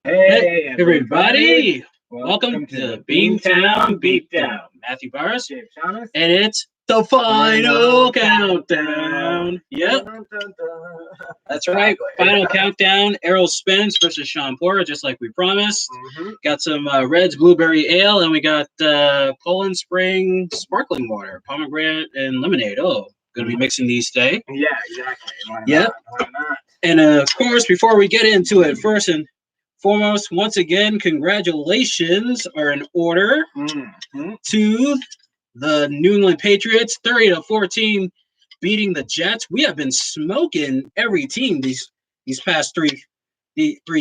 Hey, everybody! Welcome to Beantown Beatdown. Matthew Barris, and it's the final countdown. Yep, that's right. Final countdown. Errol Spence versus Sean Porter, just like we promised. Got some Reds Blueberry Ale, and we got Poland Spring Sparkling Water, pomegranate and lemonade. Oh, going to be mixing these today. Yeah, exactly. Why not? And of course, before we get into it, first and foremost, once again, congratulations are in order to the New England Patriots, 30-14, beating the Jets. We have been smoking every team these past three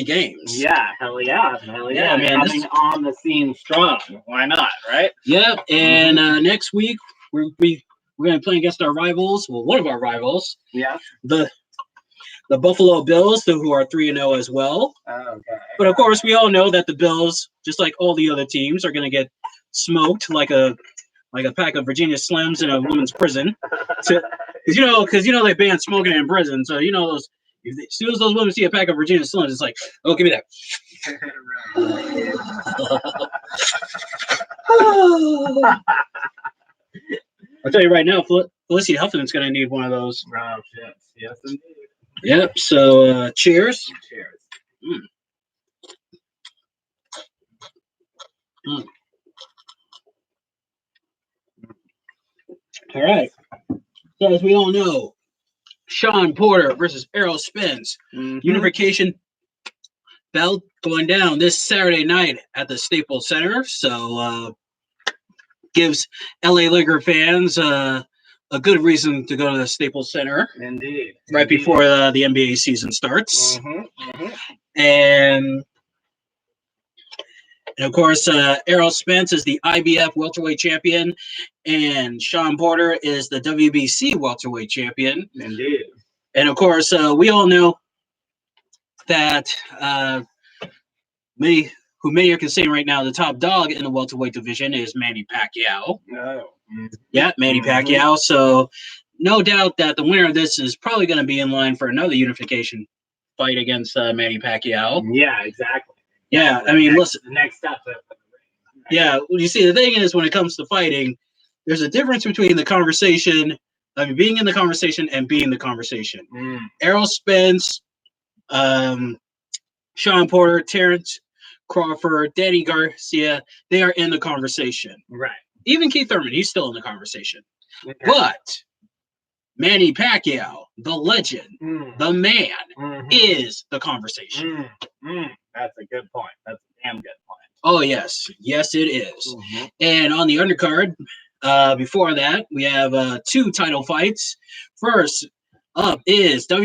games. Yeah, hell yeah, man. Coming on the scene strong. Why not, right? Yep. And next week we're going to be playing against our rivals. Well, one of our rivals. Yeah. The Buffalo Bills, who are 3-0 as well. Okay. But of course, we all know that the Bills, just like all the other teams, are going to get smoked like a pack of Virginia Slims in a women's prison. Because they banned smoking in prison. So those. As soon as those women see a pack of Virginia Slims, it's like, oh, give me that. I'll tell you right now, Felicity Huffman's going to need one of those. Oh, shit. Yes, indeed. Yep. So, cheers. Cheers. All right. So, as we all know, Sean Porter versus Errol Spence. Unification belt going down this Saturday night at the Staples Center. So, gives LA Lakers fans a good reason to go to the Staples Center. Indeed. Right before the NBA season starts. And of course, Errol Spence is the IBF welterweight champion, and Sean Porter is the WBC welterweight champion. Indeed. And of course, we all know that many are considering right now the top dog in the welterweight division is Manny Pacquiao. Oh. Yeah, Manny Pacquiao. So no doubt that the winner of this is probably going to be in line for another unification fight against Manny Pacquiao. Yeah, exactly. Yeah, I mean, listen. The next step. Yeah, well, you see, the thing is, when it comes to fighting, there's a difference between the conversation, being in the conversation and being the conversation. Errol Spence, Sean Porter, Terrence Crawford, Danny Garcia, they are in the conversation. Right. Even Keith Thurman, he's still in the conversation. Okay. But Manny Pacquiao, the legend, the man, is the conversation. That's a good point. That's a damn good point. Oh, yes. Yes, it is. And on the undercard, before that, we have 2 title fights. First up is for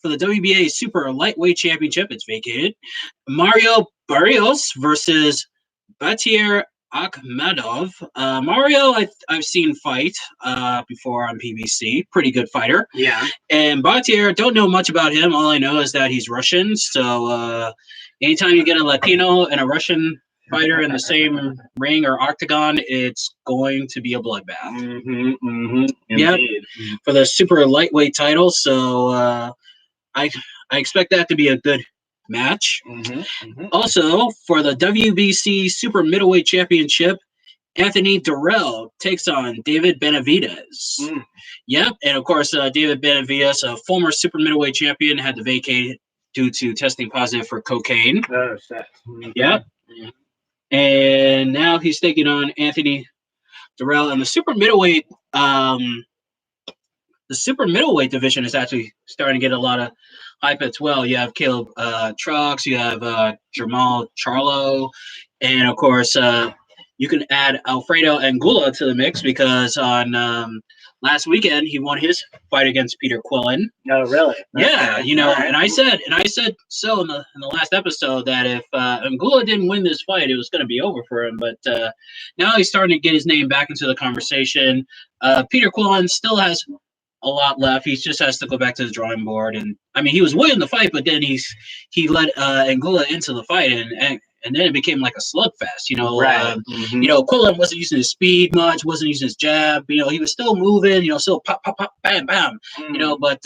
the WBA Super Lightweight Championship. It's vacated. Mario Barrios versus Batir Akhmadov. Mario, I've seen fight before on PBC. Pretty good fighter. Yeah. And Batir, don't know much about him. All I know is that he's Russian. So anytime you get a Latino and a Russian fighter in the same ring or octagon, it's going to be a bloodbath. Yep. For the super lightweight title. So I expect that to be a good match. Also, for the WBC Super Middleweight Championship, Anthony Durrell takes on David Benavidez. Yep, and of course, David Benavidez, a former Super Middleweight champion, had to vacate due to testing positive for cocaine. Oh, shit. Yep. And now he's taking on Anthony Durrell, and the super middleweight division is actually starting to get a lot of hype as well. You have Caleb Trucks, you have Jamal Charlo, and of course you can add Alfredo Anguilla to the mix because on last weekend he won his fight against Peter Quillen. No, really? Yeah, and I said so in the last episode that if Anguilla didn't win this fight, it was going to be over for him. But now he's starting to get his name back into the conversation. Peter Quillen still has a lot left. He just has to go back to the drawing board. And I mean, he was winning the fight, but then he let Anguilla into the fight, and then it became like a slugfest. Right. Quillen wasn't using his speed much, wasn't using his jab. He was still moving. Still pop, pop, pop, bam, bam. But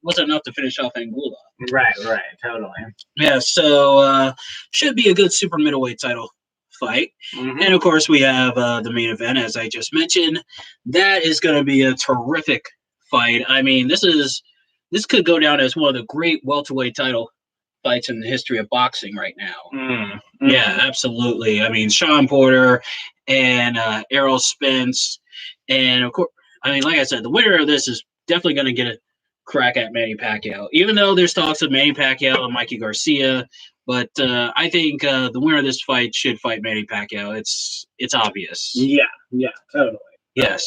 wasn't enough to finish off Anguilla. Right, totally. Yeah, so should be a good super middleweight title fight. And of course, we have the main event, as I just mentioned. That is going to be a terrific fight. I mean, this could go down as one of the great welterweight title fights in the history of boxing right now. Yeah, absolutely. I mean, Sean Porter and Errol Spence, and of course, I mean, like I said, the winner of this is definitely going to get a crack at Manny Pacquiao. Even though there's talks of Manny Pacquiao and Mikey Garcia, but I think the winner of this fight should fight Manny Pacquiao. It's obvious. Yeah, totally. Yes.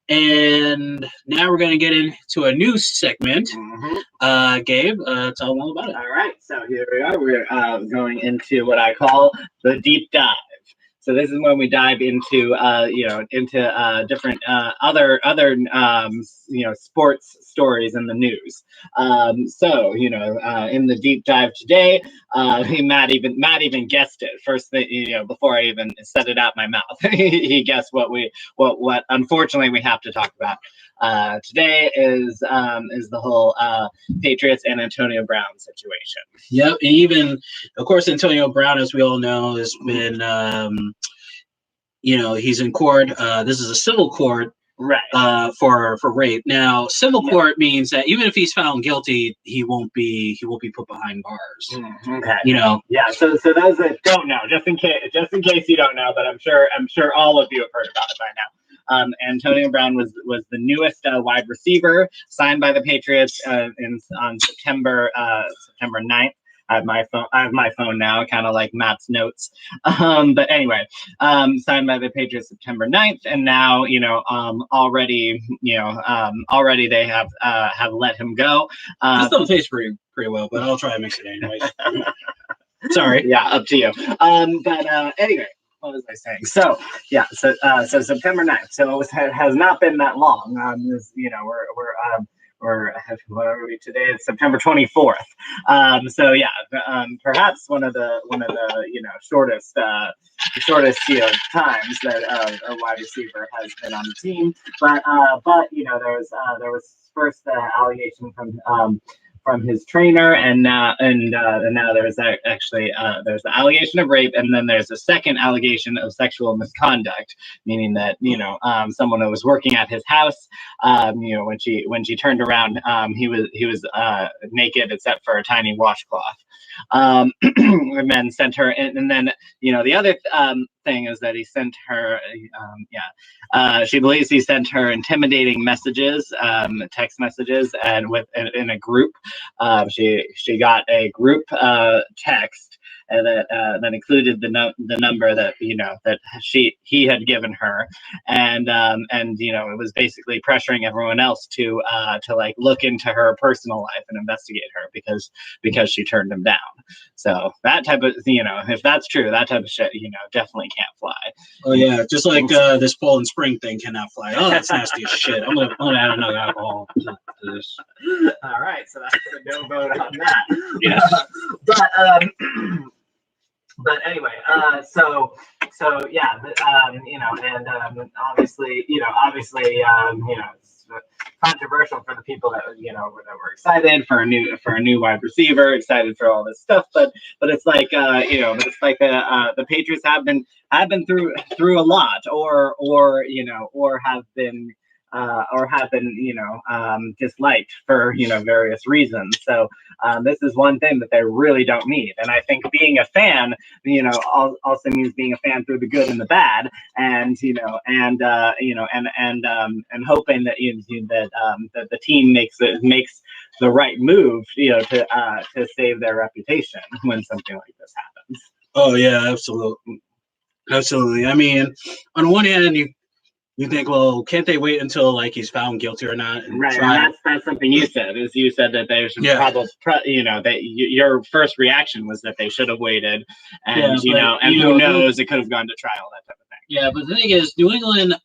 And now we're going to get into a new segment. Gabe, tell them all about it. All right, so here we are. We're going into what I call the deep dive. So this is when we dive into, different other sports stories in the news. In the deep dive today, Matt even guessed it first thing, before I even said it out my mouth. He guessed what unfortunately we have to talk about. Today is the whole Patriots and Antonio Brown situation. Yep, and even, of course, Antonio Brown, as we all know, has been, he's in court. This is a civil court, right? For rape. Now, civil court means that even if he's found guilty, he won't be put behind bars. Okay. Yeah. So those that don't know, just in case you don't know, but I'm sure all of you have heard about it by now. Antonio Brown was the newest wide receiver signed by the Patriots on September 9th. I have my phone now, kind of like Matt's notes. But anyway, signed by the Patriots September 9th, and now already they have let him go. This don't taste pretty well, but I'll try and mix it anyways. Sorry. Yeah, up to you. But anyway. What was I saying? So so September 9th. So it has not been that long. What are we today? It's September 24th. Perhaps one of the shortest times that a wide receiver has been on the team. But there was first allegation from his trainer, and now there's actually there's the allegation of rape, and then there's a second allegation of sexual misconduct, meaning that someone who was working at his house, when she turned around, he was naked except for a tiny washcloth, and then sent her, and then the other thing is that he sent her, she believes he sent her intimidating messages, text messages, and in a group. She got a group text that included the number that that he had given her, and it was basically pressuring everyone else to like look into her personal life and investigate her because she turned him down. So that type of if that's true, that type of shit definitely can't fly. Oh yeah, just like this Poland Spring thing cannot fly. Oh, that's nasty as shit. I'm gonna add another alcohol to this. All right, so that's a no vote on that. Yes. But anyway, it's controversial for the people that were excited for a new wide receiver, excited for all this stuff. But it's like the Patriots have been through a lot, or have been disliked for various reasons. So this is one thing that they really don't need. And I think being a fan, also means being a fan through the good and the bad, and hoping that that the team makes the right move, to save their reputation when something like this happens. Oh yeah, absolutely. I mean, on one hand, you think, well, can't they wait until like he's found guilty or not? Right, and that's something you said. Is you said that they should that your first reaction was that they should have waited, and who knows, it could have gone to trial, that type of thing. Yeah, but the thing is, New England,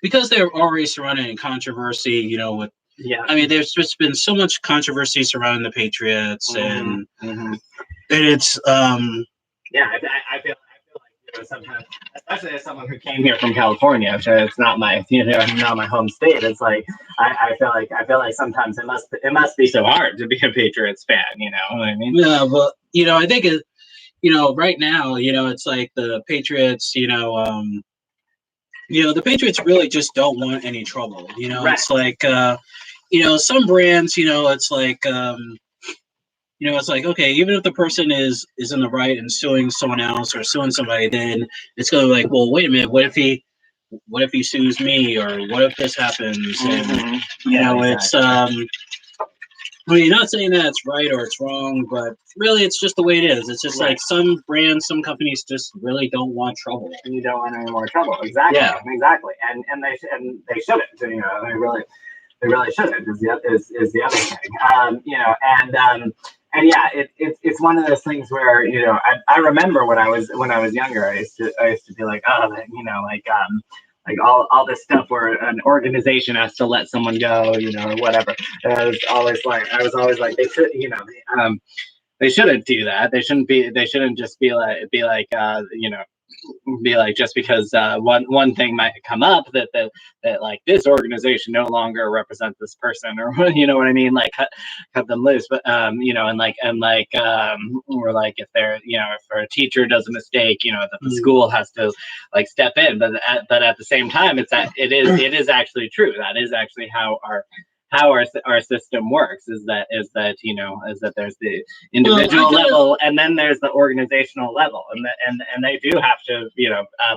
because they're already surrounded in controversy, with. Yeah, I mean, there's just been so much controversy surrounding the Patriots, and it's I feel like sometimes, especially as someone who came here from California, which it's not my, not my home state. It's like I feel like sometimes it must be so hard to be a Patriots fan. You know what I mean? Yeah, but I think it. Right now, it's like the Patriots. The Patriots really just don't want any trouble. Right. It's like some brands. It's like. It's like, okay, even if the person is in the right and suing someone else or suing somebody, then it's going to be like, well, wait a minute, what if he sues me, or what if this happens? And it's I mean, not saying that it's right or it's wrong, but really, it's just the way it is. It's just like some brands, some companies just really don't want trouble. You don't want any more trouble, exactly. Yeah, exactly, and they shouldn't. They really shouldn't. Is the other thing. And yeah, it's one of those things where I remember when I was younger, I used to be like, oh, like all this stuff where an organization has to let someone go, or whatever. And I was always like, they should, they shouldn't do that. They shouldn't just be like just because one thing might come up that like this organization no longer represents this person, or you know what I mean, like cut them loose. But or like if they're if a teacher does a mistake, that the school has to like step in. But at the same time, it is actually true. That is actually how our system works, is that there's the individual level, and then there's the organizational level, and they do have to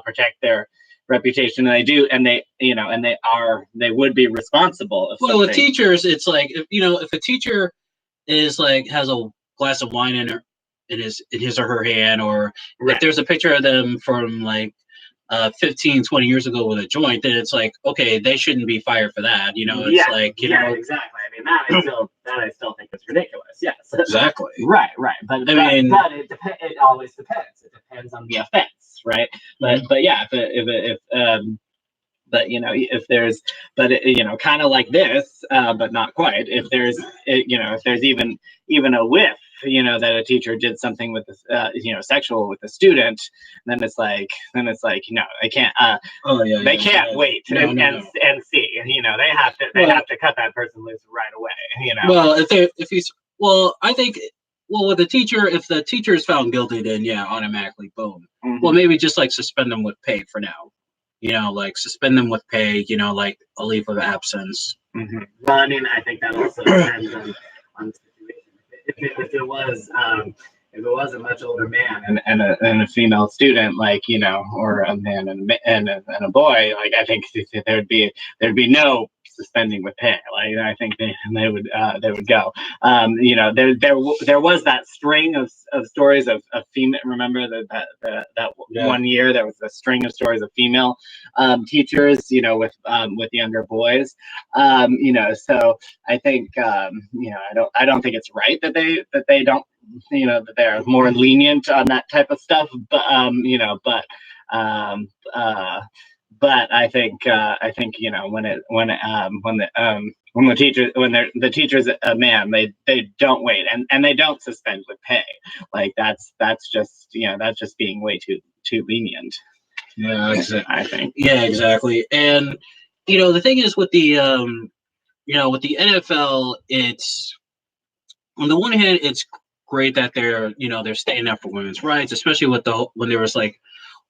protect their reputation, and they would be responsible. With teachers, it's like if a teacher is like has a glass of wine in his or her hand, or if there's a picture of them from like 15, 20 years ago with a joint, then it's like, okay, they shouldn't be fired for that. It's like, exactly. I mean, that I still think is ridiculous. Yes, exactly. Right. But it always depends. It depends on the offense, right? But yeah, if there's, kind of like this, but not quite. If there's even a whiff, that a teacher did something with this, sexual with a student, then it's like, they can't. They can't wait and see. They have to cut that person loose right away. Well, I think. Well, with the teacher, if the teacher is found guilty, then yeah, automatically boom. Mm-hmm. Well, maybe just like suspend them with pay for now. Like suspend them with pay, like a leave of absence. Mm-hmm. Well, I mean, I think that also depends on the situation. If it was a much older man and a female student, or a man and a boy, like I think there'd be no suspending with pay. Like I think they would go. There was that string of stories of female. Remember that one year there was a string of stories of female teachers, with younger boys. So I think I don't think it's right that they don't, that they're more lenient on that type of stuff. But but I think when the teacher's a man, they don't wait, and they don't suspend with pay. Like that's just being way too lenient. Yeah, exactly. I think. Yeah, exactly. And the thing is with the with the NFL, it's on the one hand it's great that they're staying up for women's rights, especially with when there was like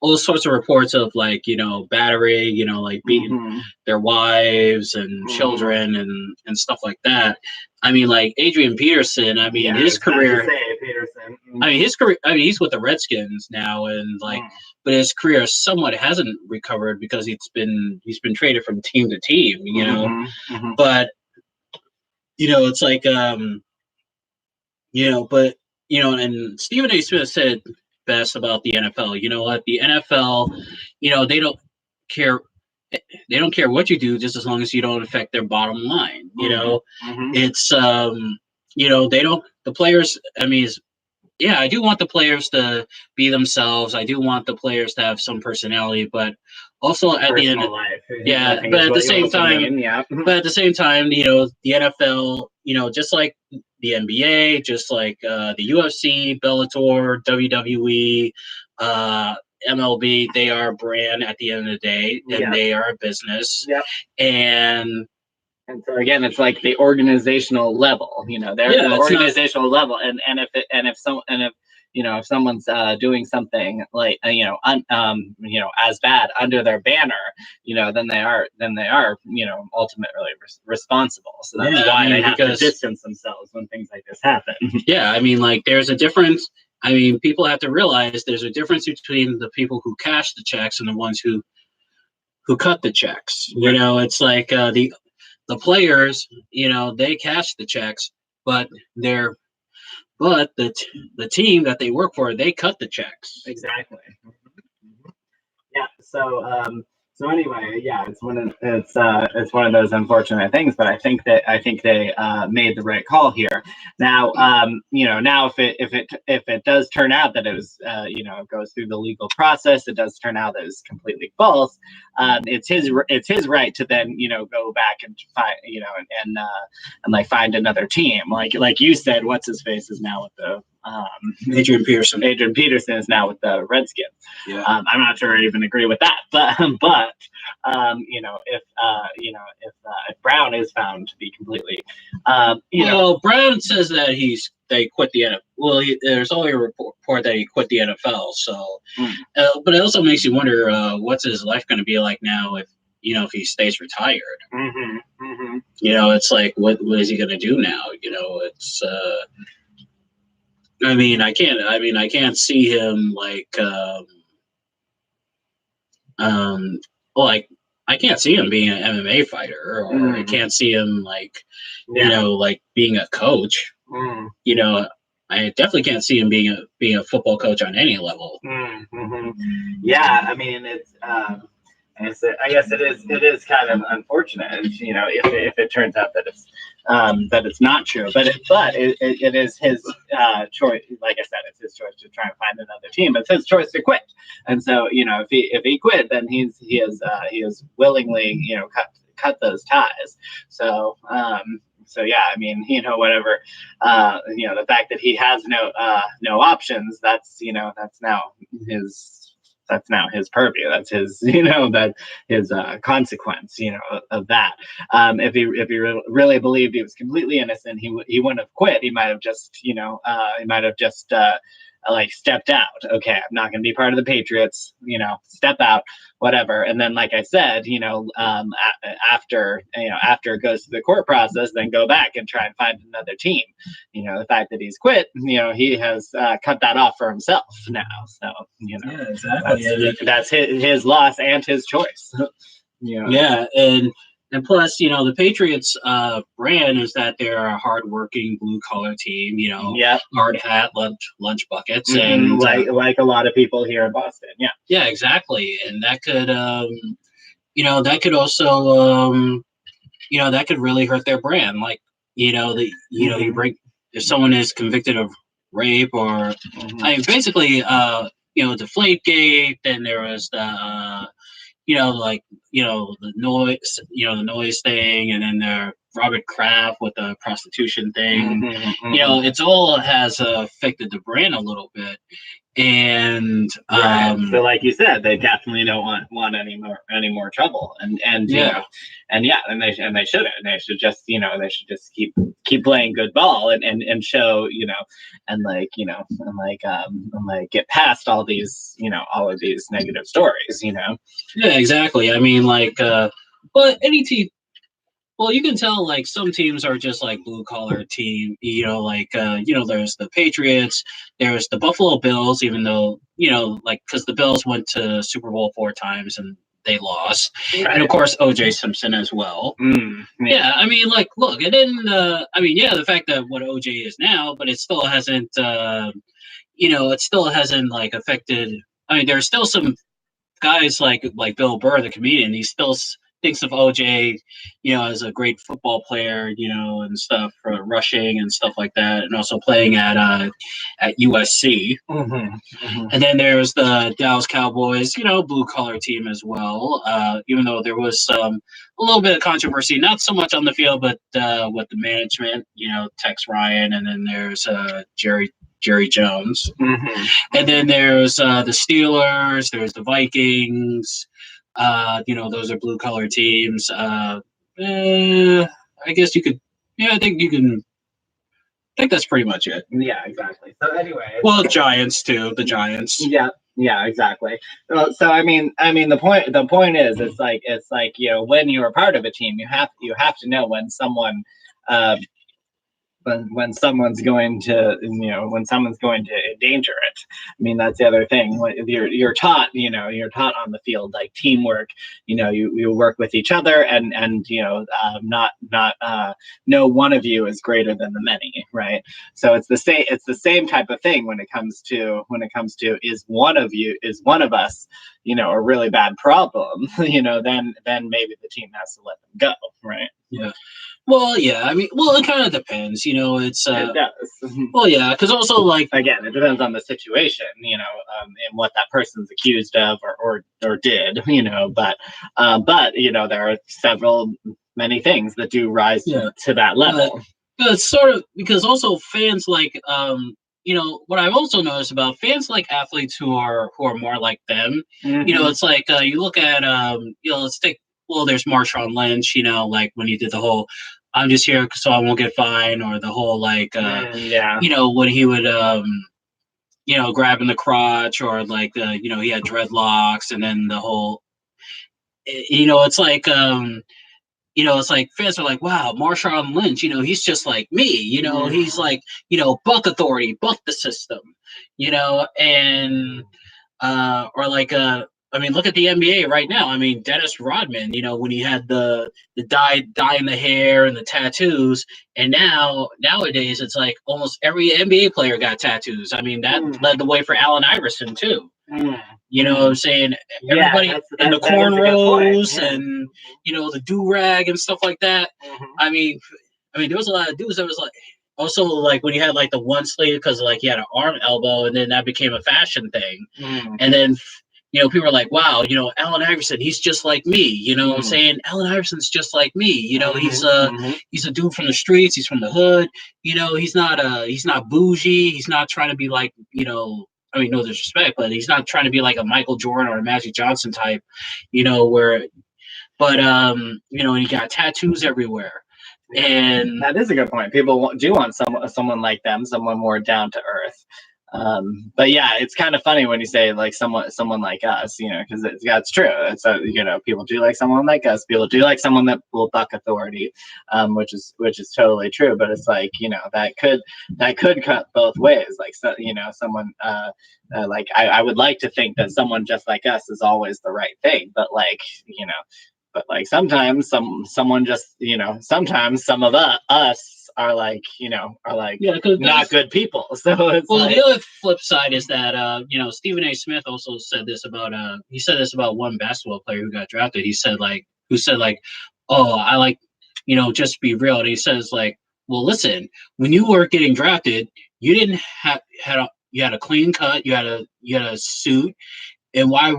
all sorts of reports of like battery, like beating their wives and children and stuff like that. I mean, like Adrian Peterson. I mean, his career. I mean, his career. I mean, he's with the Redskins now, and like, but his career somewhat hasn't recovered because he's been traded from team to team. But it's like but and Stephen A. Smith said best about the NFL. You know what? The NFL, they don't care. They don't care what you do, just as long as you don't affect their bottom line. It's they don't. The players. I mean, I do want the players to be themselves. I do want the players to have some personality, but also at the end, but at the same time, the NFL, just like the NBA, just like the UFC, Bellator, WWE, MLB, they are a brand at the end of the day, and they are a business. Yep. And so again, it's like the organizational level, they're the organizational level, and if someone's doing something like as bad under their banner, then they are ultimately responsible. So that's why they have to distance themselves when things like this happen. Yeah, I mean, like there's a difference. I mean, people have to realize there's a difference between the people who cash the checks and the ones who cut the checks. Right. It's like the players, they cash the checks, but the team that they work for, they cut the checks. Exactly. Yeah. So anyway, yeah, it's one of those unfortunate things, but I think they made the right call here. Now, now if it does turn out that it was it goes through the legal process, it does turn out that it's completely false. It's his right to then go back and find and find another team. Like you said, what's his face is now with the Adrian Peterson. Adrian Peterson is now with the Redskins. Yeah. I'm not sure I even agree with that, but if Brown is found to be completely, Brown says that they quit the NFL. Well, there's always a report that he quit the NFL. So, but it also makes you wonder what's his life going to be like now if he stays retired. It's like what is he going to do now? It's. I can't see him I can't see him being an MMA fighter, or I can't see him being a coach. I definitely can't see him being a football coach on any level. Yeah, I mean it's. I guess it is kind of unfortunate, if it turns out that it's not true. But it is his choice. Like I said, it's his choice to try and find another team. It's his choice to quit. And so if he quit, then he is willingly cut those ties. So yeah, I mean whatever the fact that he has no options, that's now his purview. That's his, his consequence, of that. If he really believed he was completely innocent, he wouldn't have quit. He might have just, stepped out. Okay, I'm not going to be part of the Patriots. Step out, whatever. And then, like I said, after it goes through the court process, then go back and try and find another team. The fact that he's quit, he has cut that off for himself now. So yeah, exactly. That's his loss and his choice. Yeah, and plus, the Patriots brand is that they're a hardworking blue collar team. Hard hat, lunch buckets, and like a lot of people here in Boston. Yeah. Yeah, exactly, and that could that could also that could really hurt their brand. Like you bring, if someone is convicted of rape or basically Deflategate, then there was the the noise thing, and then the Robert Kraft with the prostitution thing. It's all has affected the brand a little bit. And so like you said, they definitely don't want any more trouble, and they shouldn't. They should just keep playing good ball and show and get past all these all of these negative stories. Yeah, exactly. I mean, but any team. Well, you can tell some teams are just blue collar team. There's the Patriots, there's the Buffalo Bills, even though because the Bills went to Super Bowl 4 times and they lost, right. And of course OJ Simpson as well. Yeah, I mean, look, it didn't. The fact that what OJ is now, but it still hasn't. It still hasn't affected. I mean, there's still some guys like Bill Burr, the comedian. He still thinks of OJ, as a great football player, and stuff, for rushing and stuff like that, and also playing at USC. And then there's the Dallas Cowboys, blue collar team as well. Even though there was a little bit of controversy, not so much on the field, but with the management, Tex Ryan, and then there's Jerry Jerry Jones. Mm-hmm. And then there's the Steelers, there's the Vikings. Those are blue collar teams. I guess you could. Yeah, I think you can. I think that's pretty much it. Yeah, exactly. So anyway, well, Giants too. The Giants. Yeah, exactly. So I mean, the point is, it's like when you're a part of a team, you have to know when someone, when someone's going to endanger it. I mean, that's the other thing. When you're taught on the field, like teamwork. You work with each other, and not no one of you is greater than the many, right? So it's the same type of thing when it comes to is one of us a really bad problem, then maybe the team has to let them go, right? Yeah. Well, yeah. I mean, it kind of depends. It's it does. Well, yeah, because also like again, it depends on the situation, and what that person's accused of or did, but there are many things that do rise to that level. But it's sort of because also fans like what I've also noticed about fans like athletes who are more like them. Mm-hmm. It's like you look at let's take. Well, there's Marshawn Lynch, like when he did the whole I'm just here so I won't get fined, or the whole like when he would grabbing the crotch, or like he had dreadlocks, and then the whole it's like it's like fans are like, wow, Marshawn Lynch, he's just like me, he's like, buck authority, buck the system, and or like I mean, look at the NBA right now. I mean, Dennis Rodman, when he had the dye in the hair and the tattoos, and nowadays it's like almost every NBA player got tattoos. I mean, that led the way for Allen Iverson too. You know what I'm saying? Everybody in the cornrows and the do-rag and stuff like that. I mean, there was a lot of dudes that was like also like when you had like the one sleeve because like he had an arm elbow, and then that became a fashion thing. And then people are like, wow, Allen Iverson, he's just like me. You know what I'm saying? Allen Iverson's just like me. He's a dude from the streets. He's from the hood. He's not bougie. He's not trying to be like, I mean, no disrespect, but he's not trying to be like a Michael Jordan or a Magic Johnson type, and he got tattoos everywhere. And that is a good point. People do want someone like them, someone more down to earth. But yeah, it's kind of funny when you say like someone like us, because it's true. It's people do like someone like us. People do like someone that will buck authority, which is totally true. But it's like that could cut both ways. Like someone like I would like to think that someone just like us is always the right thing, but like sometimes someone just sometimes some of us are like not good people. So it's the other flip side is that Stephen A. Smith also said this about one basketball player who got drafted. He said oh, I like just be real. And he says like, well, listen, when you were getting drafted, you didn't you had a clean cut, you had a suit, and why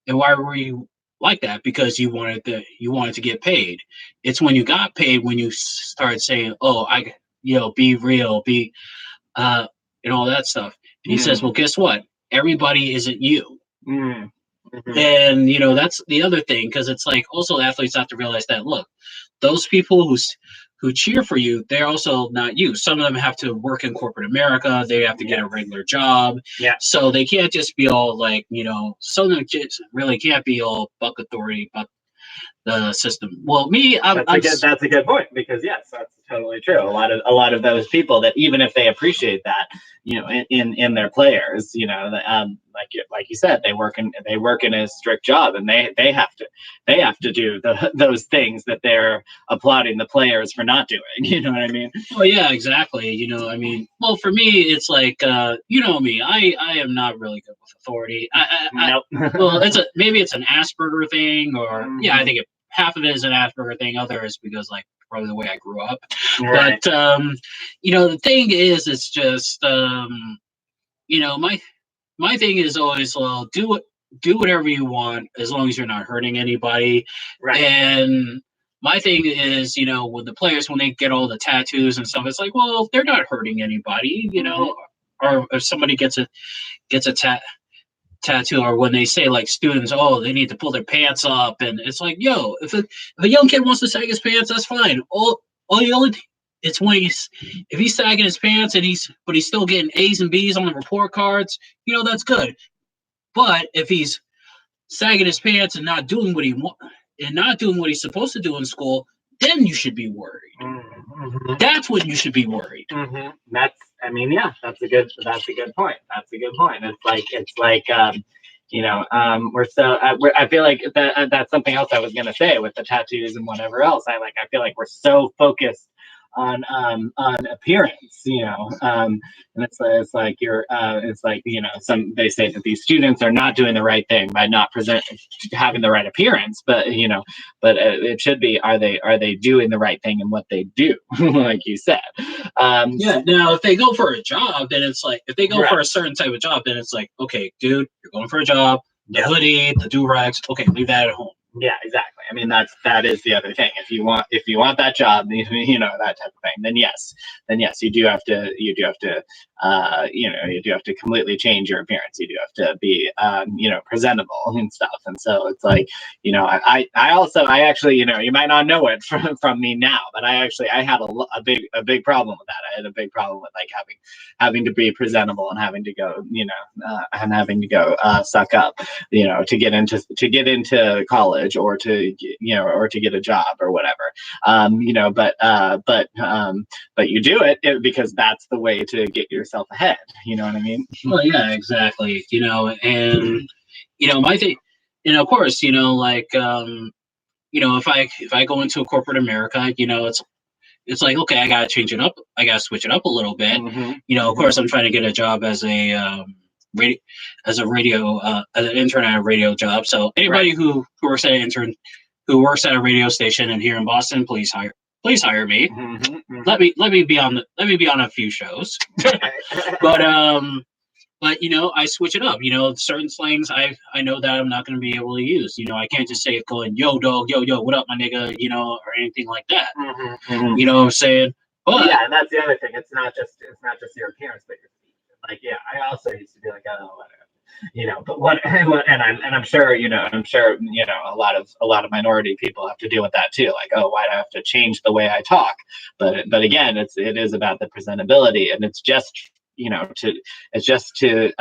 were you like that? Because you wanted to get paid. It's when you got paid when you start saying, oh, be real, be and all that stuff. And he says, well, guess what? Everybody isn't you. And that's the other thing, because it's like also athletes have to realize that, look, those people who cheer for you, they're also not you. Some of them have to work in corporate America. They have to get a regular job. Yeah. So they can't just be all like, some of them just really can't be all buck authority, buck the system. Well, me, that's a good point, because yes, that's totally true. A lot of those people that even if they appreciate that, in their players, like you said, they work in a strict job, and they have to do those things that they're applauding the players for not doing. You know what I mean? Well, yeah, exactly. I mean, well, for me, it's like me. I am not really good with authority. Nope. Well, maybe it's an Asperger thing, or I think half of it is an Asperger thing. Other is because like probably the way I grew up. Right. But the thing is, it's just my thing is always, well, do whatever you want as long as you're not hurting anybody. Right. And my thing is, with the players when they get all the tattoos and stuff, it's like, well, they're not hurting anybody, or if somebody gets a tattoo, or when they say like students, oh, they need to pull their pants up, and it's like, yo, if a young kid wants to sag his pants, that's fine. All the only it's when if he's sagging his pants and he's still getting A's and B's on the report cards, that's good. But if he's sagging his pants and not doing what he's supposed to do in school, then you should be worried. Mm-hmm. That's when you should be worried. Mm-hmm. That's a good point. It's like we're so I feel like that's something else I was gonna say with the tattoos and whatever else. I feel like we're so focused on appearance, and it's like some they say that these students are not doing the right thing by not having the right appearance, but it should be, are they doing the right thing in what they do, like you said. Now if they go for a job, then it's like, if they go for a certain type of job, then it's like, okay, dude, you're going for a job, the hoodie, the do-rags, okay, leave that at home. Yeah, exactly. I mean, that is the other thing. If you want that job, that type of thing, then yes, you do have to completely change your appearance. You do have to be presentable and stuff. And so it's like, I actually, you might not know it from me now, but I had a big problem with that. I had a big problem with like having to be presentable and having to go, suck up, to get into college, or to get a job or whatever, but you do it because that's the way to get yourself ahead. You know what I mean? Well, yeah, exactly. And my thing, of course, if I go into a corporate America, it's like, okay, I gotta change it up, I gotta switch it up a little bit. Mm-hmm. Of course, I'm trying to get a job as an intern at a radio job. So anybody who works at a radio station and here in Boston, please hire me. Mm-hmm. Mm-hmm. Let me be on a few shows. but I switch it up. Certain slangs I know that I'm not going to be able to use. I can't just say it going, yo dog, yo, what up my nigga, or anything like that. Mm-hmm. Mm-hmm. You know what I'm saying? But yeah, and that's the other thing. It's not just your appearance, but your feet. Like, yeah, I also used to be like, oh, whatever. But I'm sure, a lot of minority people have to deal with that too. Like, oh, why do I have to change the way I talk? But again, it is about the presentability, and it's just, to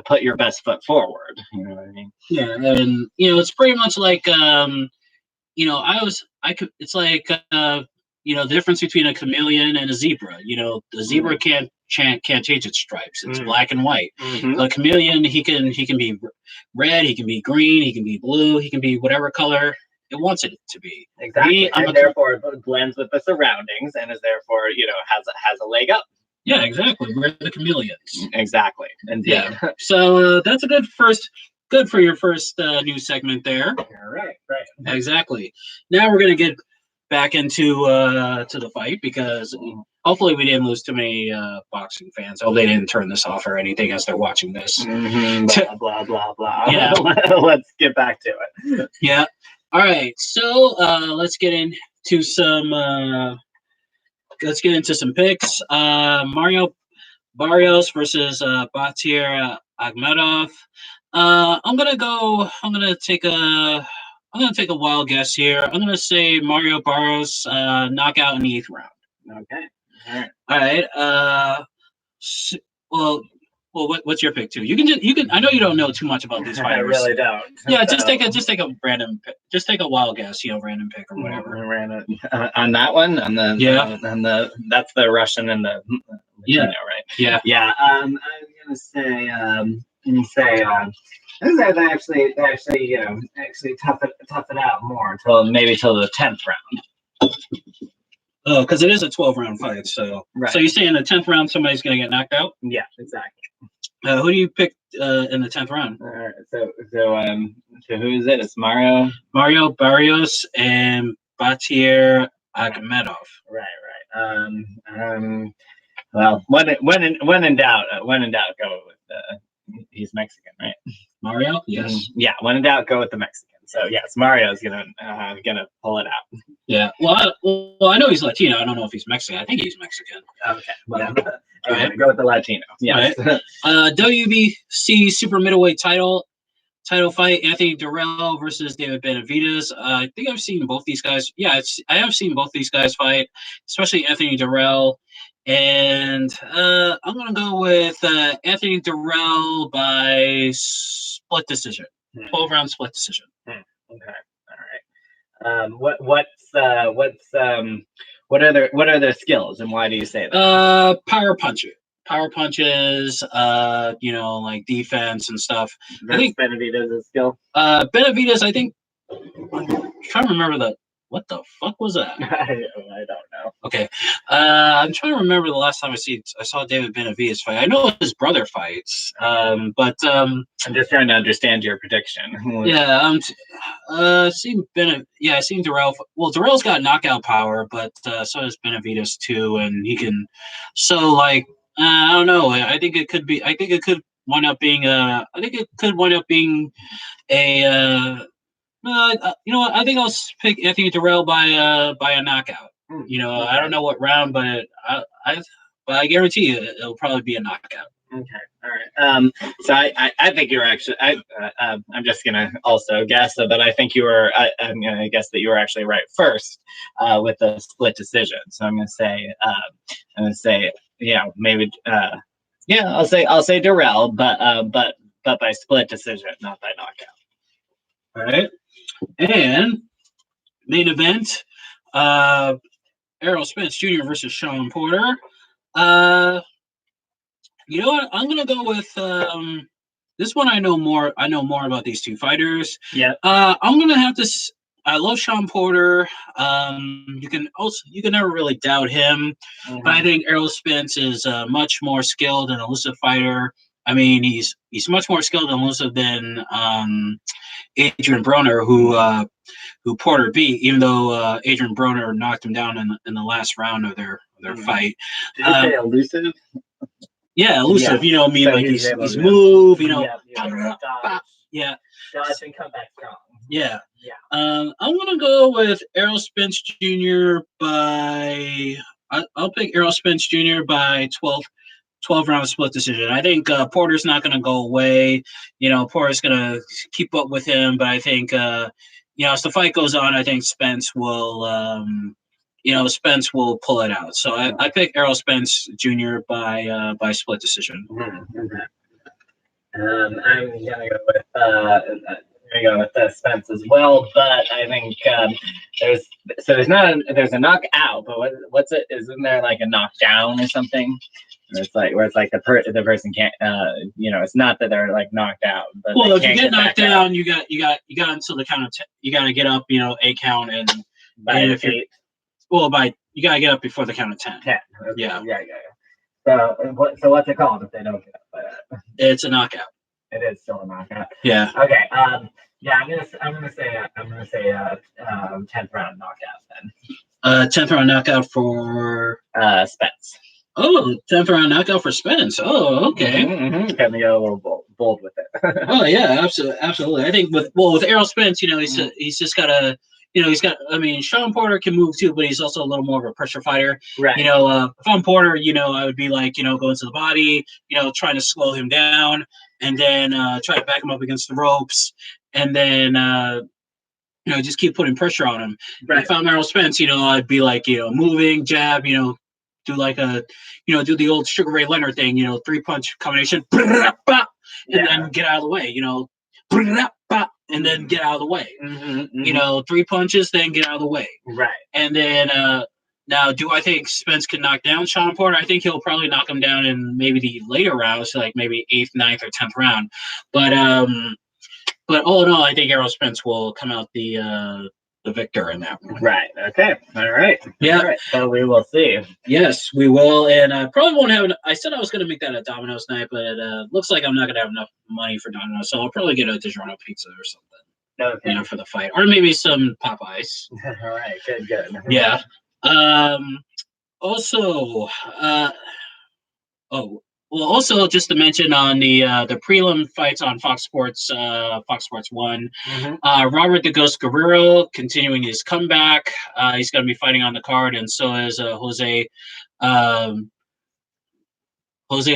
put your best foot forward. You know what I mean? Yeah, and it's pretty much like it's like the difference between a chameleon and a zebra. The zebra can't change its stripes. It's black and white. Mm-hmm. The chameleon, he can be red, he can be green, he can be blue, he can be whatever color it wants it to be. Exactly. And therefore it blends with the surroundings and is therefore, has a leg up. Yeah, exactly. We're the chameleons. Exactly. And yeah. So that's a good for your first new segment there. All right. Exactly. Now we're gonna get back into to the fight, because hopefully we didn't lose too many boxing fans. Oh, they didn't turn this off or anything as they're watching this. Mm-hmm. Blah blah blah. Yeah. Let's get back to it. Yeah. All right. So let's get into some picks. Mario Barrios versus Batir Akhmedov. I'm gonna take a wild guess here. I'm gonna say Mario Barrios knockout in the 8th round. Okay. All right. Well, what's your pick too? You can. I know you don't know too much about these fighters. I really don't. Yeah, just take a random pick. Just take a wild guess. Random pick or whatever. Random on that one. On the that's the Russian and the Latino, right? Yeah. Yeah. I'm gonna say. They actually tough it out more until the 10th round. Oh, because it is a 12-round fight. So, right. So you say in the 10th round somebody's gonna get knocked out? Yeah, exactly. Who do you pick in the 10th round? All right. So who is it? It's Mario Barrios and Batir Akhmedov. Right. Well, when in doubt, go with he's Mexican, right? Mario? Yes. Yeah. When in doubt, go with the Mexican. So yes, Mario's gonna pull it out. Yeah. Well, I know he's Latino. I don't know if he's Mexican. I think he's Mexican. Okay. Well, I'm gonna go with the Latino. Yes. Right. WBC super middleweight title fight: Anthony Durrell versus David Benavidez. I think I've seen both these guys. Yeah, I have seen both these guys fight, especially Anthony Durrell. And I'm gonna go with Anthony Durrell by split decision, 12-round split decision. Okay, all right. What are their skills, and why do you say that? Power punches, like defense and stuff. I think Benavidez' skill. Benavidez, I think. I'm trying to remember what the fuck was that? I don't know. Okay, I'm trying to remember the last time I saw David Benavidez fight. I know his brother fights, but I'm just trying to understand your prediction. Yeah, I've seen Durrell. Well, Durrell's got knockout power, but so does Benavidez too, and he can. So I don't know. I think it could wind up being a. I think it could wind up being a. You know what? I think I'll pick Anthony Durrell by a knockout. Okay. I don't know what round, but I guarantee you it'll probably be a knockout. Okay, all right. So I think you're actually. I'm just gonna also guess, but I think you were. I'm gonna guess that you were actually right first with the split decision. So I'm gonna say, yeah, maybe. Yeah, I'll say Durrell, but by split decision, not by knockout. All right. And main event, Errol Spence Jr. versus Sean Porter. You know what? I'm gonna go with this one. I know more about these two fighters. Yeah. I'm gonna have to. I love Sean Porter. You can never really doubt him. Mm-hmm. But I think Errol Spence is a much more skilled and elusive fighter. I mean, he's much more skilled and elusive than Adrian Broner, who Porter beat, even though Adrian Broner knocked him down in the last round of their fight. Did you say elusive? Yeah, elusive. Yeah. I mean, so like he's move. Dodge and come back strong. Yeah. I'm gonna go with Errol Spence Jr. I'll pick Errol Spence Jr. by 12-round split decision. I think Porter's not going to go away. Porter's going to keep up with him, but I think, as the fight goes on, I think Spence will pull it out. So I pick Errol Spence Jr. by split decision. Mm-hmm. I'm gonna go with Spence as well, but I think there's a knockout, but what's it? Isn't there like a knockdown or something? Where it's like the person can't, it's not that they're like knocked out. But well, if you get knocked down, you got until the count of 10. You got to get up, a count, and if you you got to get up before the count of 10. 10. Okay. Yeah. So what's it called if they don't get up? It's a knockout. It is still a knockout. Yeah. Okay. I'm gonna say 10th round knockout then. 10th round knockout for Spence. Oh, 10th round knockout for Spence. Oh, okay. Mm-hmm. Got me a little bold with it. Oh yeah, absolutely. I think with Errol Spence, he's just got to. Sean Porter can move too, but he's also a little more of a pressure fighter. Right. If I'm Porter, I would be like, going to the body, trying to slow him down, and then try to back him up against the ropes, and then just keep putting pressure on him. Right. If I'm Errol Spence, I'd be like, moving, jab, do like do the old Sugar Ray Leonard thing, 3-punch combination, and then get out of the way, and then get out of the way. Mm-hmm. 3 punches, then get out of the way. Right. And then now, do I think Spence can knock down Sean Porter? I think he'll probably knock him down in maybe the later rounds, like maybe 8th, 9th, or 10th round. But all in all, I think Errol Spence will come out the victor in that one. Right. Okay. All right. Yeah. All right. So we will see. Yes, we will. And I probably won't have. I said I was going to make that a Domino's night, but it looks like I'm not going to have enough money for Domino's, so I'll probably get a DiGiorno pizza or something. Okay. For the fight, or maybe some Popeyes. All right. Good. Yeah. Also, just to mention on the prelim fights on Fox Sports 1, Robert the Ghost Guerrero continuing his comeback. He's going to be fighting on the card, and so is Jose Jose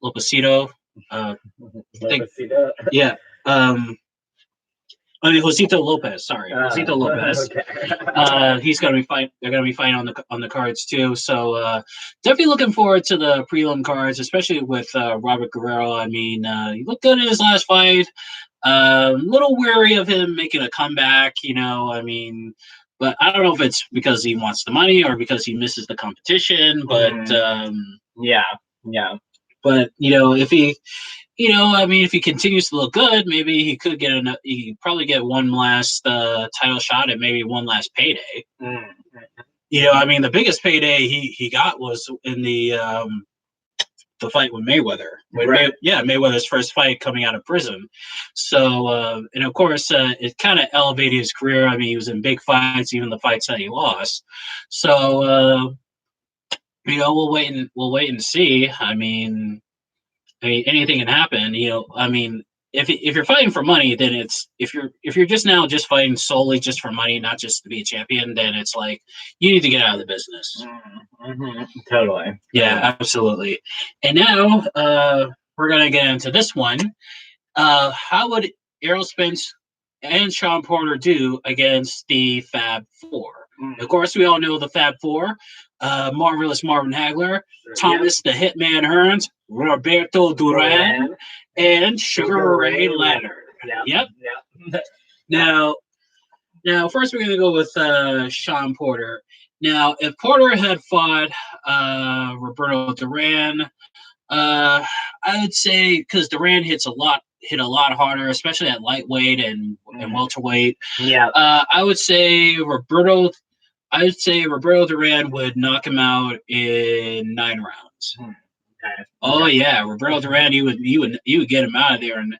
Lopacito. I think, yeah. I mean, Josito Lopez. Sorry, Josito Lopez. Okay. He's gonna be fine. They're gonna be fine on the cards too. So definitely looking forward to the prelim cards, especially with Robert Guerrero. I mean, he looked good in his last fight. A little weary of him making a comeback. I mean, but I don't know if it's because he wants the money or because he misses the competition. But yeah. But if he I mean, if he continues to look good, maybe he could get he could probably get one last title shot and maybe one last payday. I mean, the biggest payday he got was in the fight with Mayweather. Right. Mayweather's first fight coming out of prison. So, and of course, it kind of elevated his career. I mean, he was in big fights, even the fights that he lost. So, we'll wait and see. I mean, anything can happen. I mean, if you're fighting for money, then it's if you're just fighting solely just for money, not just to be a champion, then it's like you need to get out of the business. Totally. Yeah, absolutely. And now we're gonna get into this one. How would Errol Spence and Sean Porter do against the Fab Four? Of course, we all know the Fab Four: Marvelous Marvin Hagler, Thomas the Hitman Hearns, Roberto Duran, and Sugar Ray Leonard. Yep. Now, first we're going to go with Sean Porter. Now, if Porter had fought Roberto Duran, I would say because Duran hit a lot harder, especially at lightweight and welterweight. Yeah. I would say Roberto Duran would knock him out in 9 rounds. Okay. Oh yeah, Roberto Duran, you would get him out of there in 9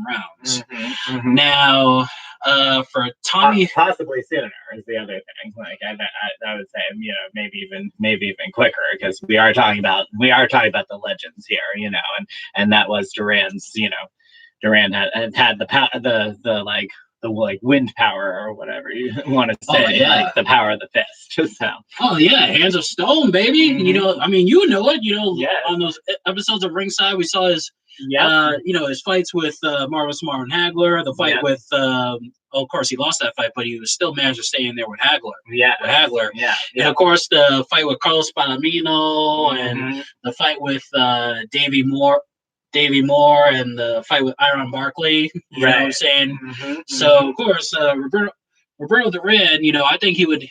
rounds. Now, for Tommy, possibly sooner is the other thing. Like I would say, maybe even quicker, because we are talking about the legends here, and that was Duran's. Duran had the power, the wind power or whatever you want to say, like the power of the fist. So. Oh yeah, Hands of Stone, baby. I mean, on those episodes of Ringside, we saw his, his fights with Marvelous Marvin Hagler, the fight with, of course he lost that fight, but he was still managed to stay in there with Hagler. And of course the fight with Carlos Palomino and the fight with Davey Moore, and the fight with Iron Barkley, you know what I'm saying? So of course, Roberto Duran, I think he would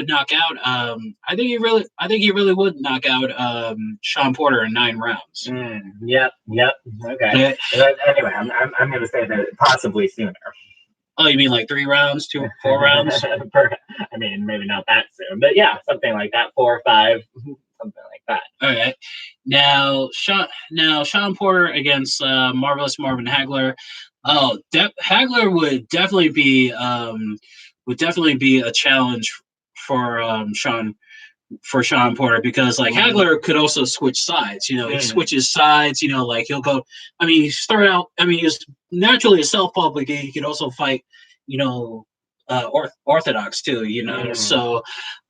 knock out. I think he really would knock out Sean Porter in 9 rounds. Yep. Okay. Anyway, I'm going to say that possibly sooner. Oh, you mean like 3 rounds, 4 rounds? I mean, maybe not that soon, but yeah, something like that, 4 or 5. Something like that. All right. Now Sean Porter against Marvelous Marvin Hagler. Oh, Hagler would definitely be a challenge for Sean Porter, because like Hagler could also switch sides. He switches sides. Like he'll go. I mean, he started out. I mean, he's naturally a southpaw, but he could also fight. Orthodox too. So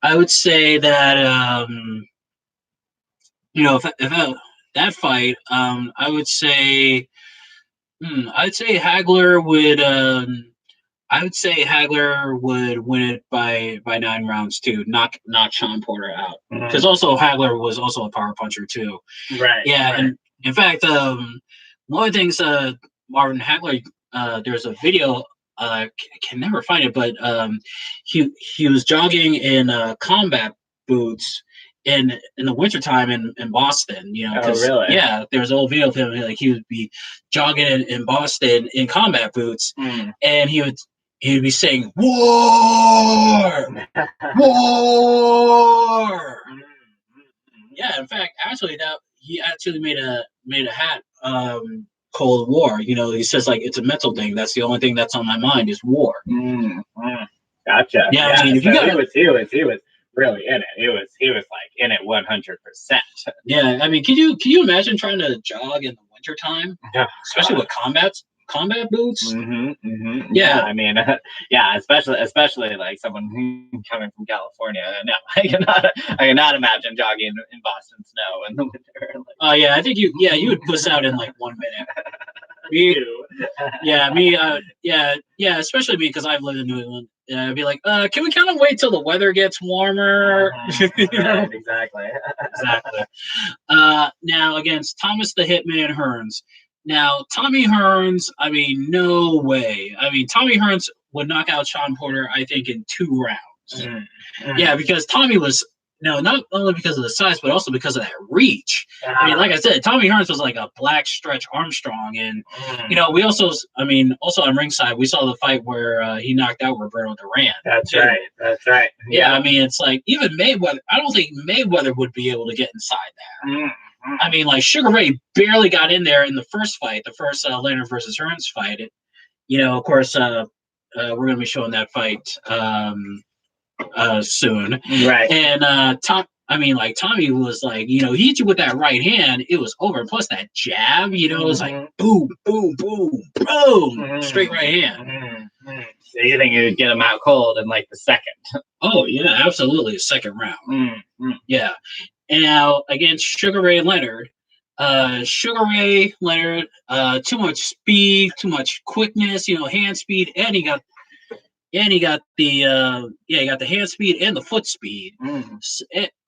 I would say that. If that fight, I would say Hagler would. I would say Hagler would win it by 9 rounds too, knock Sean Porter out. Because also Hagler was also a power puncher too. Right. Yeah, and in fact, one of the things Marvin Hagler, there's a video. I can never find it, but he was jogging in combat boots in the wintertime in Boston, really? Yeah, there's an old video of him, like he would be jogging in Boston in combat boots, and he would be saying "War, war." Yeah, in fact, he actually made a hat called War. He says like it's a mental thing. That's the only thing that's on my mind is war. Gotcha. Yeah, I mean, if you he was really in it. He was like in it 100%. Yeah, I mean, can you imagine trying to jog in the wintertime, especially with combat combat boots. Yeah, I mean, yeah, especially like someone coming from California. No, I cannot imagine jogging in Boston snow in the winter. Like, Oh yeah, I think you would puss out in like 1 minute. Me, especially me because I've lived in New England. I'd be like, can we kind of wait till the weather gets warmer? Right, exactly. Exactly. Now against Thomas the Hitman Hearns. Now Tommy Hearns, I mean, no way. I mean, Tommy Hearns would knock out Sean Porter, I think, in 2 rounds. Yeah, because Tommy was not only because of the size, but also because of that reach. I mean, like I said, Tommy Hearns was like a black stretch Armstrong, and we also on ringside we saw the fight where he knocked out Roberto Duran. That's right. Yeah, I mean, it's like even Mayweather. I don't think Mayweather would be able to get inside that. I mean, like Sugar Ray barely got in there in the first fight, the first Leonard versus Hearns fight. Of course, we're going to be showing that fight soon, right? And Tommy was like, he hit you with that right hand, it was over. Plus that jab, it was like boom, boom, boom, boom, straight right hand. So you think you would get him out cold in like the second? Oh yeah, absolutely, the second round. Yeah. And now against Sugar Ray Leonard, too much speed, too much quickness, hand speed, and he got the hand speed and the foot speed.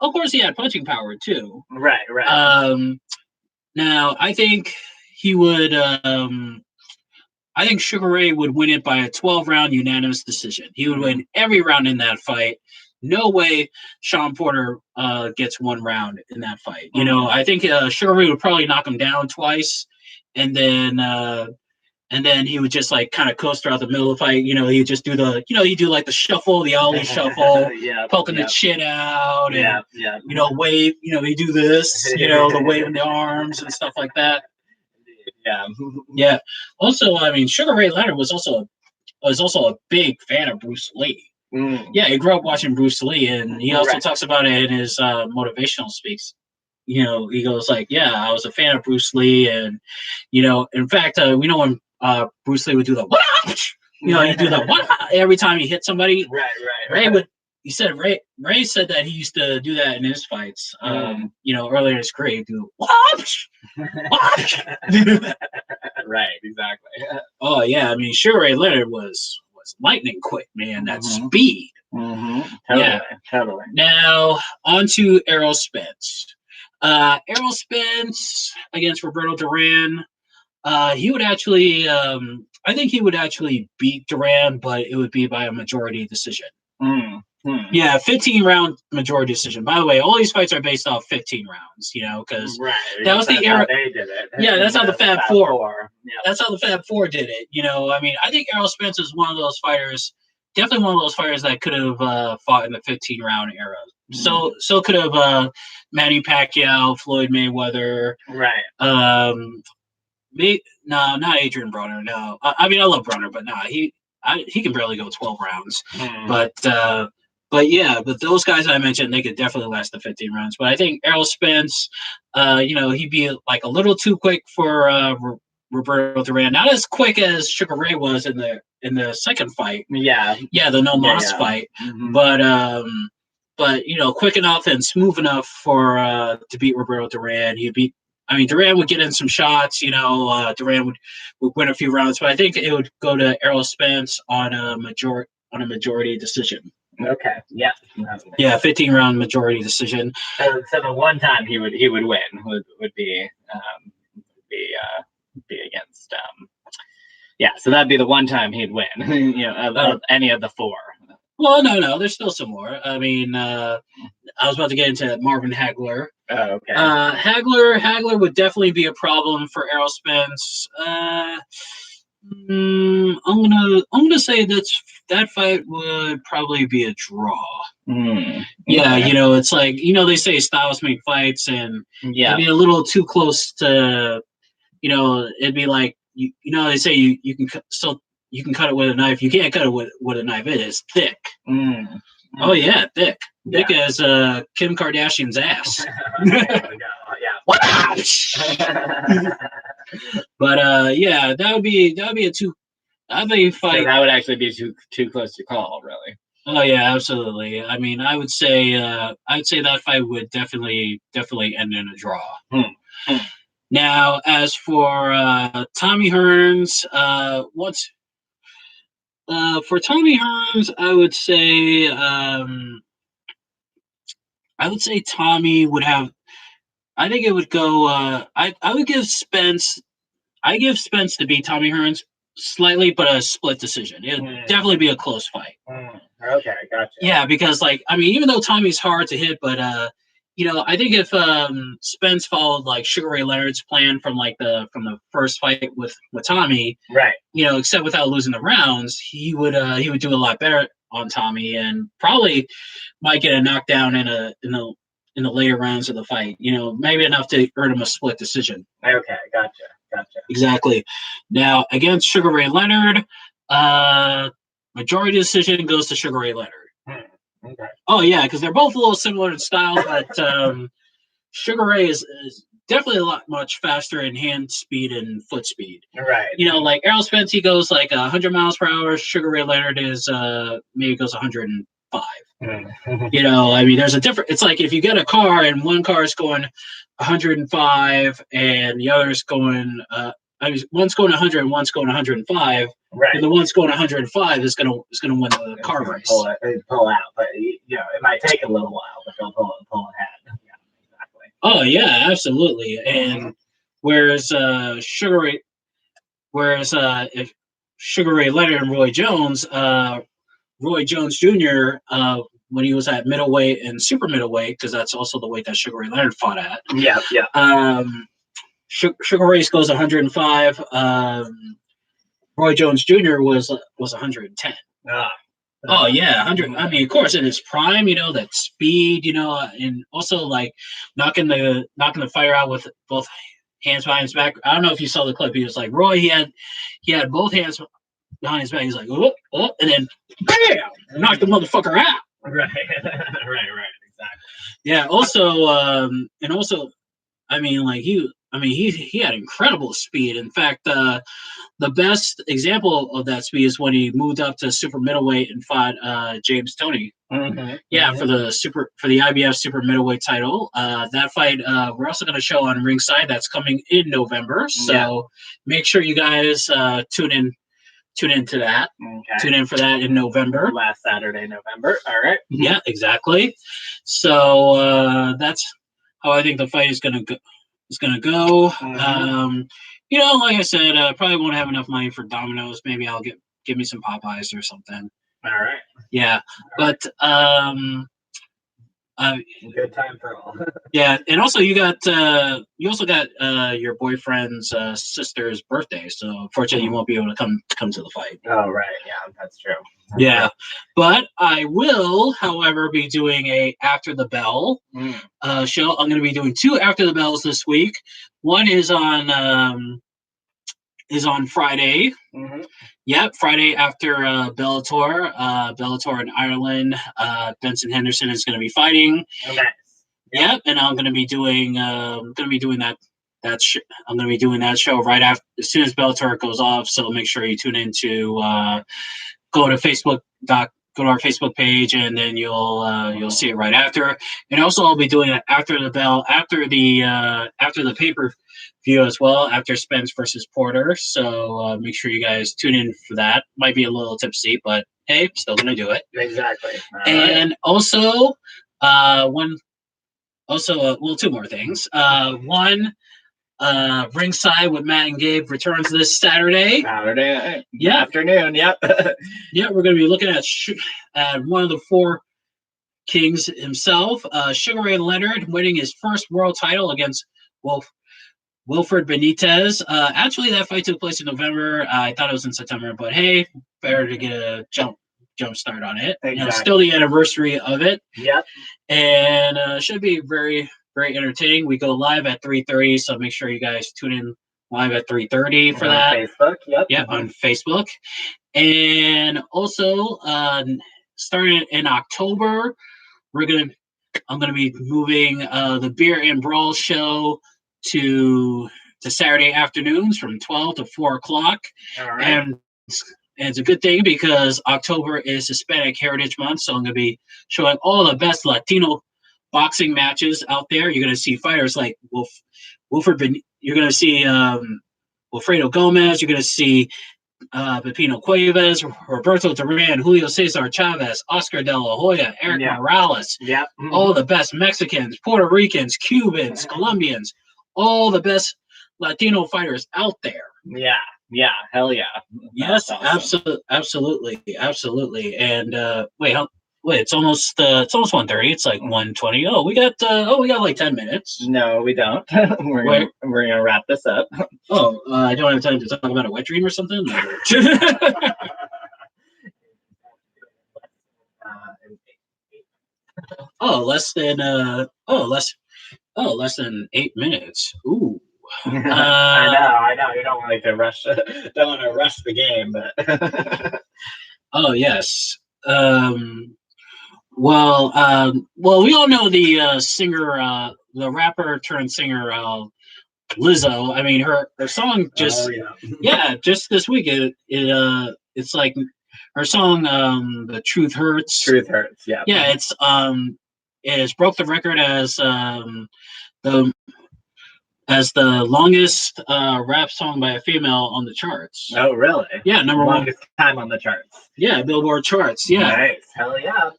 Of course, he had punching power too. Right. Now I think he would. I think Sugar Ray would win it by a 12-round unanimous decision. He would win every round in that fight. No way Sean Porter gets 1 round in that fight. I think Sugar Ray would probably knock him down twice, and then he would just like kind of coast throughout the middle of the fight. He'd just do he'd do like the shuffle, the ollie shuffle, poking the chin out, and wave. He'd do this, the waving the arms and stuff like that. Yeah. Also, I mean, Sugar Ray Leonard was also a big fan of Bruce Lee. Yeah, he grew up watching Bruce Lee, and he also talks about it in his motivational speaks. He goes like, "Yeah, I was a fan of Bruce Lee, and in fact, we know when Bruce Lee would do the he'd do the every time he hit somebody. Right. Ray said that he used to do that in his fights. Earlier in his career, he'd do Right, exactly. Oh yeah, I mean, Sugar Ray Leonard was lightning quick, man. That speed. Totally. Now on to Errol Spence. Errol Spence against Roberto Duran. He would actually, I think he would actually beat Duran, but it would be by a majority decision. Yeah, 15-round majority decision. By the way, all these fights are based off 15 rounds, because that was the era. They did it. Yeah, that's how the Fab Four. Yeah. That's how the Fab Four did it. I mean, I think Errol Spence is one of those fighters, definitely one of those fighters that could have fought in the 15-round era. So could have Manny Pacquiao, Floyd Mayweather. Right. No, not Adrian Broner. No, I mean I love Broner, but he can barely go 12 rounds. But those guys I mentioned, they could definitely last the 15 rounds. But I think Errol Spence, he'd be like a little too quick for Roberto Duran. Not as quick as Sugar Ray was in the second fight. Yeah, the No Mas fight. But quick enough and smooth enough for to beat Roberto Duran. Duran would get in some shots. Duran would win a few rounds, but I think it would go to Errol Spence on a majority decision. Okay. Yeah. Yeah, 15-round majority decision. So the one time he would win would be against. So that'd be the one time he'd win. Of any of the 4. Well, no, there's still some more. I mean, I was about to get into Marvin Hagler. Oh, okay. Hagler would definitely be a problem for Errol Spence. I'm gonna say that fight would probably be a draw. Yeah, it's like they say styles make fights, and it'd be a little too close to, it'd be like they say you can cut it with a knife. You can't cut it with a knife. It is thick. Oh yeah, thick. Thick as Kim Kardashian's ass. There we go. Yeah. But yeah, that would be a two. I think So fight. that would actually be too close to call, really. Oh yeah, absolutely. I mean, I would say that fight would definitely end in a draw. Hmm. Now, as for Tommy Hearns, for Tommy Hearns, I would say Tommy would have. I think it would go. I would give Spence. I give Spence to beat Tommy Hearns slightly, but a split decision. It'd definitely be a close fight. Okay, gotcha. Yeah, because I mean, even though Tommy's hard to hit, but I think if Spence followed like Sugar Ray Leonard's plan from the first fight with Tommy, right? Except without losing the rounds, he would do a lot better on Tommy and probably might get a knockdown in the later rounds of the fight. Maybe enough to earn him a split decision. Okay, gotcha. Exactly. Now against Sugar Ray Leonard, majority decision goes to Sugar Ray Leonard. Okay. Oh yeah, because they're both a little similar in style, but Sugar Ray is definitely a lot much faster in hand speed and foot speed. Right. Like Errol Spence, he goes like 100 miles per hour. Sugar Ray Leonard is maybe goes 105. I mean, there's a different. It's like if you get a car and one car is going 105 and the other's going. One's going 100 and one's going 105. Right. And the one's going 105 is gonna win the car race. Pull out, but it might take a little while, but they'll pull ahead. Yeah, exactly. Oh yeah, absolutely. And whereas if Sugar Ray Leonard and Roy Jones Jr. When he was at middleweight and super middleweight, because that's also the weight that Sugar Ray Leonard fought at. Yeah. Sugar Ray goes 105. Roy Jones Jr. was 110. Oh yeah, 100. I mean, of course, in his prime, that speed, and also like knocking the fighter out with both hands behind his back. I don't know if you saw the clip. He was like Roy. He had both hands behind his back. He's like, oh, and then bam, knocked the motherfucker out. Right, exactly. Yeah. Also, I mean, like he had incredible speed. In fact, the best example of that speed is when he moved up to super middleweight and fought James Toney. Yeah, for the IBF super middleweight title. That fight we're also going to show on Ringside. That's coming in November. So make sure you guys tune into that. Okay. Tune in for that in November. Last Saturday, November. All right. Yeah, exactly. So that's how I think the fight is going to go. Like I said, probably won't have enough money for Domino's. Maybe I'll give me some Popeyes or something. All right. Yeah, but good time for all. Yeah, and also you also got your boyfriend's sister's birthday, so unfortunately you won't be able to come to the fight. Oh right, yeah, that's true. Yeah, but I will, however, be doing a After the Bell show. I'm going to be doing 2 After the Bells this week. One is on Friday. Yep, Friday after Bellator in Ireland. Benson Henderson is going to be fighting. Okay. Yep, and I'm going to be doing that. I'm going to be doing that show right after, as soon as Bellator goes off. So make sure you tune in to go to our Facebook page, and then you'll see it right after. And also, I'll be doing it after the bell, after the pay-per-view as well, after Spence versus Porter. So make sure you guys tune in for that. Might be a little tipsy, but hey, still gonna do it. Exactly. And also, two more things. One. Ringside with Matt and Gabe returns this Saturday. Afternoon. Yep. Yeah, we're going to be looking at one of the 4 kings himself, Sugar Ray Leonard, winning his first world title against Wilfred Benitez. Actually, that fight took place in November. I thought it was in September, but hey, better to get a jump start on it. Exactly. Still the anniversary of it. Yep. And should be very, very entertaining. We go live at 3:30, so make sure you guys tune in live at 3:30 for that. Facebook, yep. Yeah, on Facebook. And also, starting in October, I'm gonna be moving the Beer and Brawl show to to Saturday afternoons from 12 to 4 o'clock. All right. And it's a good thing because October is Hispanic Heritage Month, so I'm going to be showing all the best Latino boxing matches out there. You're going to see fighters like you're going to see Wilfredo Gomez. You're going to see Pepino Cuevas, Roberto Duran, Julio Cesar Chavez, Oscar De La Hoya, Eric Morales. Yeah. All the best Mexicans, Puerto Ricans, Cubans, Colombians, all the best Latino fighters out there. Yeah. Yeah. Hell yeah. Yes, awesome. Absolutely. And wait, it's almost 1:30. It's like 1:20. Oh, we got like 10 minutes. No, we don't. we're gonna wrap this up. Oh, I don't have time to talk about a wet dream or something. less than 8 minutes. Ooh. I know. You don't like to rush. Don't want to rush the game, but. Oh yes. Well, we all know the singer, the rapper turned singer, Lizzo. I mean, her song just just this week it's like her song, "The Truth Hurts." Truth Hurts. Yeah. Yeah, it's broke the record as the longest rap song by a female on the charts. Oh, really? Yeah, number one. Longest time on the charts. Yeah, Billboard charts. Yeah. Nice. Hell yeah.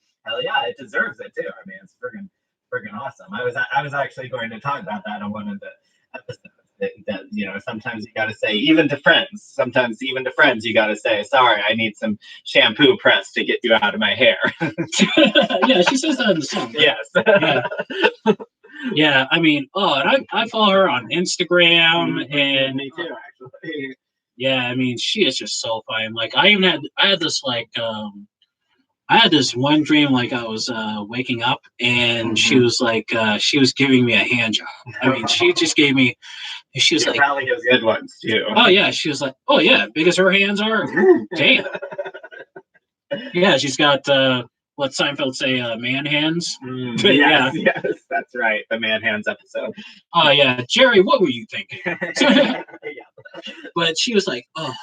It deserves it too. I mean, it's friggin' awesome. I was actually going to talk about that on one of the episodes. That sometimes you got to say, even to friends, you got to say, sorry, I need some shampoo press to get you out of my hair. Yeah, she says that in the song. Right? Yes. Yeah. Yeah, I mean, and I follow her on Instagram, and me too, actually. Yeah, I mean, she is just so fine. Like, I had this one dream, like I was waking up, and she was like, she was giving me a hand job. I mean, she just gave me. She was like, probably gives good ones too. Oh yeah, she was like, oh yeah, big as her hands are. Damn. Yeah, she's got what Seinfeld say, man hands. Yes, that's right. The man hands episode. Oh yeah, Jerry, what were you thinking? Yeah. But she was like, oh,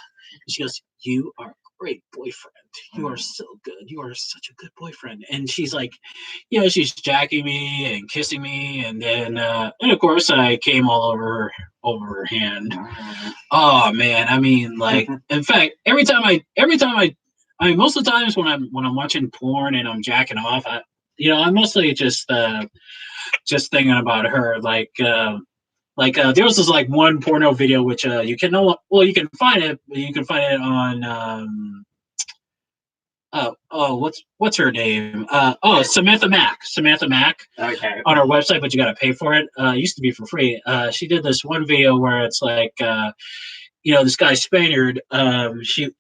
she goes, you are a great boyfriend. You are so good. You are such a good boyfriend. And she's like, she's jacking me and kissing me, and then and of course I came all over her hand. Oh man, I mean, like, in fact, every time I mean, most of the times when I'm watching porn and I'm jacking off, I'm mostly just thinking about her. Like there was this like one porno video which you can find it. You can find it on what's her name? Samantha Mack. Okay. On her website, but you got to pay for it. It used to be for free. She did this one video where it's like, this guy Spaniard. She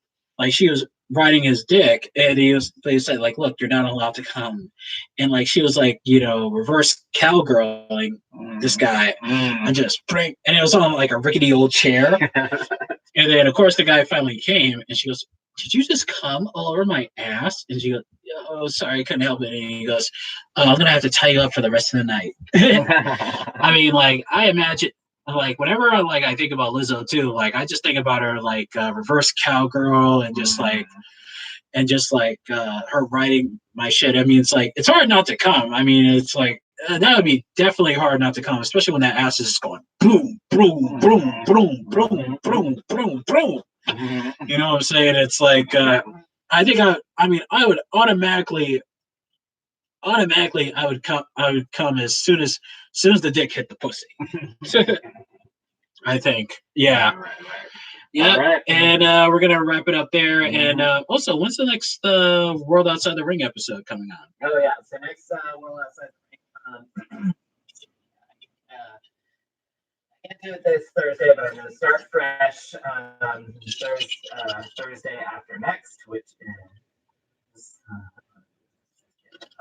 was riding his dick, and they said like, look, you're not allowed to come, and like she was like, reverse cowgirling this guy, and just bring, and it was on like a rickety old chair, and then of course the guy finally came, and she goes, did you just come all over my ass? And she goes, oh, sorry, I couldn't help it. And he goes, I'm gonna have to tie you up for the rest of the night. I mean, like, I imagine, like, whenever I think about Lizzo too, like, I just think about her like reverse cowgirl and just like her riding my shit. I mean, it's like, it's hard not to come. I mean, it's like that would be definitely hard not to come, especially when that ass is just going boom, boom, boom, boom, boom, boom, boom, boom. You know what I'm saying? It's like I think I would automatically I would come as soon as the dick hit the pussy. I think. Yeah. Right. Yeah. Right. And we're gonna wrap it up there. And also, when's the next World Outside the Ring episode coming on? Oh yeah, so next World Outside the Ring. I can't do it this Thursday, but I'm going to start fresh Thursday after next, which is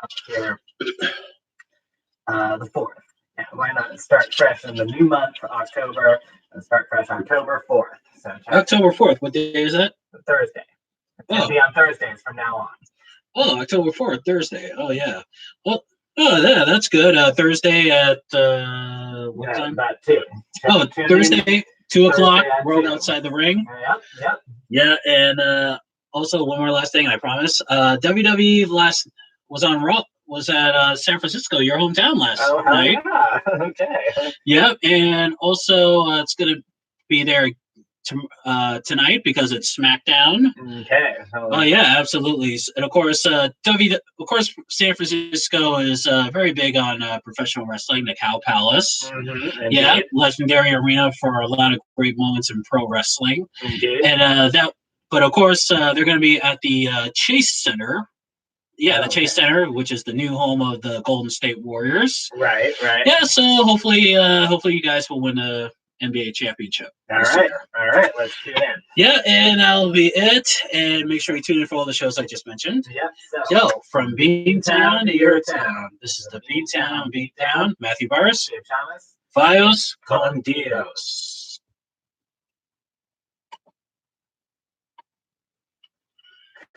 up here the 4th. Yeah, why not start fresh in the new month, October, and start fresh October 4th. So October 4th, what day is that? Thursday. It's going to be on Thursdays from now on. Oh, October 4th, Thursday. Oh, yeah. Well, oh, yeah, that's good. Thursday at what time? About 2. Oh, Thursday, 2 o'clock, Thursday at World 2. Outside the Ring. Yep. Yeah, and also one more last thing, I promise. WWE was on Raw, was at San Francisco, your hometown last night. Yeah. Okay. Yep, and also it's going to be there tonight because it's SmackDown. Okay. Oh yeah, absolutely. And of course, San Francisco is very big on professional wrestling, the Cow Palace. Yeah, legendary arena for a lot of great moments in pro wrestling. Indeed. And but of course, they're going to be at the Chase Center. Yeah, the Chase Center, which is the new home of the Golden State Warriors. Right. Yeah, so hopefully you guys will win the NBA championship. All right, let's tune in. Yeah, and that'll be it. And make sure you tune in for all the shows I just mentioned. Yep. So from Beantown to your town, this is the Beantown Beatdown. Matthew Barris, Dave Thomas. Fios con Dios.